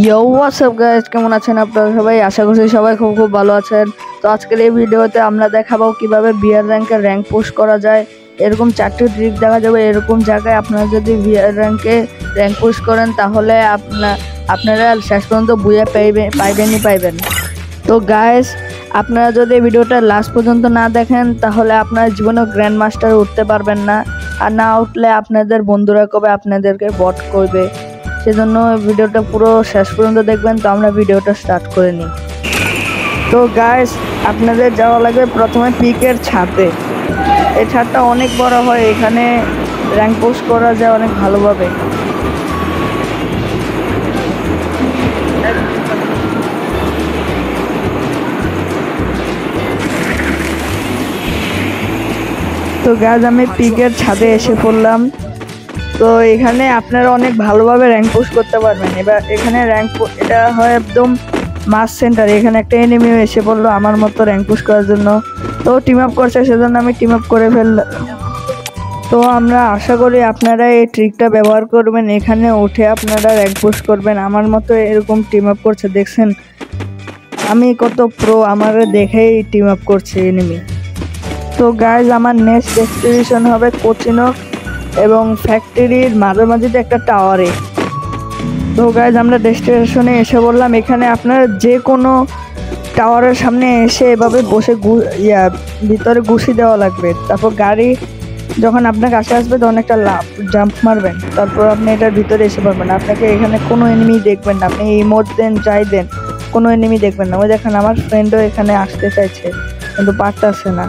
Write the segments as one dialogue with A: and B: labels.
A: ইয়ো WhatsApp guys, কেমন আছেন আপনারা সবাই? আশা করছি সবাই খুব খুব ভালো আছেন। তো আজকের এই ভিডিওতে আমরা দেখাবো কিভাবে বিআর র্যাঙ্কের র্যাঙ্ক পুশ করা যায়। এরকম 4টি ট্রিক দেখা যাবে। এরকম জায়গায় আপনারা যদি বিআর র্যাঙ্কে র্যাঙ্ক পুশ করেন তাহলে আপনারা শেষ পর্যন্ত বুয়া পাইবেন। তো গাইস, আপনারা যদি ভিডিওটা লাস্ট পর্যন্ত না দেখেন তাহলে আপনার জীবনে গ্র্যান্ড মাস্টারে উঠতে পারবেন না, আর না উঠলে আপনাদের বন্ধুরা কবে আপনাদেরকে বট করবে। সেজন্য ভিডিওটা পুরো শেষ পর্যন্ত দেখবেন। তো আমরা ভিডিওটা স্টার্ট করে নিই। তো গাইস, আপনাদের যাওয়া লাগবে প্রথমে পিকের ছাদে। এই ছাদটা অনেক বড় হয়, এখানে র্যাঙ্ক পুশ করা যায় অনেক ভালোভাবে। তো গাইস, আমি পিকের ছাদে এসে পড়লাম। তো এখানে আপনারা অনেক ভালোভাবে র্যাঙ্ক পুশ করতে পারবেন। এবার এখানে এটা হয় একদম মাস সেন্টার। এখানে একটা এনিমি এসে পড়লো আমার মতো র্যাঙ্ক পুশ করার জন্য। তো টিম আপ করছে, সেজন্য আমি টিম আপ করে ফেললাম। তো আমরা আশা করি আপনারা এই ট্রিকটা ব্যবহার করবেন, এখানে উঠে আপনারা র্যাঙ্ক পুশ করবেন। আমার মতো এরকম টিম আপ করছে, দেখছেন আমি কত প্রো, আমার দেখেই টিম আপ করছে এনিমি। তো গাইজ, আমার নেক্সট ডেস্টিনেশন হবে কোচিনক এবং ফ্যাক্টরির মাঝামাঝি একটা টাওয়ারে। তো গাইজ, আমরা ডেস্টিনেশনে এসে বললাম। এখানে আপনারা যে কোনো টাওয়ারের সামনে এসে এভাবে বসে ভিতরে ঘুষি দেওয়া লাগবে। তারপর গাড়ি যখন আপনার কাছে আসবে তখন একটা জাম্প মারবেন, তারপর আপনি এটার ভিতরে এসে পারবেন। আপনাকে এখানে কোনো এনিমি দেখবেন না, আপনি ইমোট দেন যাই দেন, কোনো এনিমি দেখবেন না। ওই দেখেন আমার ফ্রেন্ডও এখানে আসতে চাইছে কিন্তু পারতেছে না।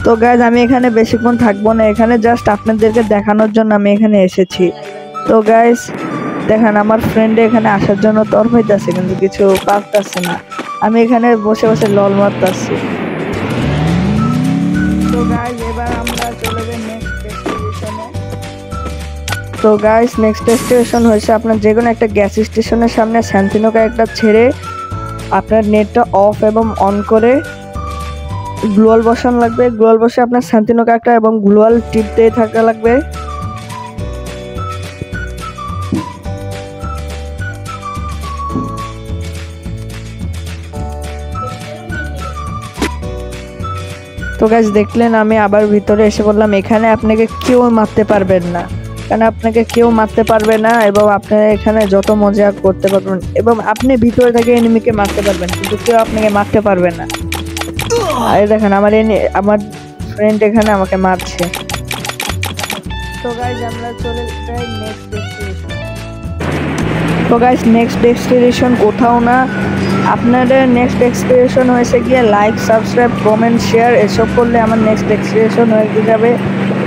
A: তো গাইজ, আমি এখানে বেশিক্ষণ থাকবো না, এখানে জাস্ট আপনাদেরকে দেখানোর জন্য আমি এখানে এসেছি। তো গাইজ দেখেন, আমার ফ্রেন্ড এখানে আসার জন্য তর হইতেছে কিন্তু কিছু পারতেছে না। আমি এখানে বসে বসে লল মারতেছি। তো গাইজ, এবার আমরা চলে যাই নেক্সট ডেস্টিনেশনে। তো গাইজ, নেক্সট ডেস্টিনেশন হয়েছে আপনার যে কোনো একটা গ্যাস স্টেশনের সামনে স্যান্তিনোকা একটা ছেড়ে আপনার নেটটা অফ এবং অন করে গ্লোয়াল বসানো লাগবে। গ্লোয়াল বসে আপনার শান্তিনোকা একটা এবং গ্লোয়াল টিপতে থাকা লাগবে। তো গাইস, দেখলেন আমি আবার ভিতরে এসে বললাম। এখানে আপনাকে কেউ মারতে পারবেন না, এবং আপনারা এখানে যত মজা করতে পারবেন এবং আপনি ভিতরে থেকে এনিমিকে মারতে পারবেন, কিন্তু কেউ আপনাকে মারতে পারবে না। আর দেখেন আমার ফ্রেন্ড এখানে আমাকে মারছে। তো গাইস, আমরা চলে যাই নেক্সট ডেস্টিনেশন। তো গাইস, নেক্সট ডেস্টিনেশন কোথাও না, আপনাদের নেক্সট ডেস্টিনেশন হয়েছে গিয়ে লাইক, সাবস্ক্রাইব, কমেন্ট, শেয়ার এসব করলে আমার নেক্সট ডেস্টিনেশন হয়ে যাবে।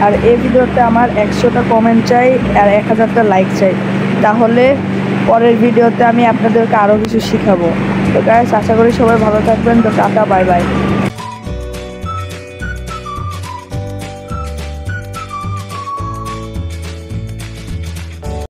A: আর এই ভিডিওতে আমার 100টা কমেন্ট চাই আর 1000টা লাইক চাই, তাহলে পরের ভিডিওতে আমি আপনাদেরকে আরও কিছু শিখাবো। তো গাইস, আশা করি সবাই ভালো থাকবেন। তো টাটা, বাই বাই।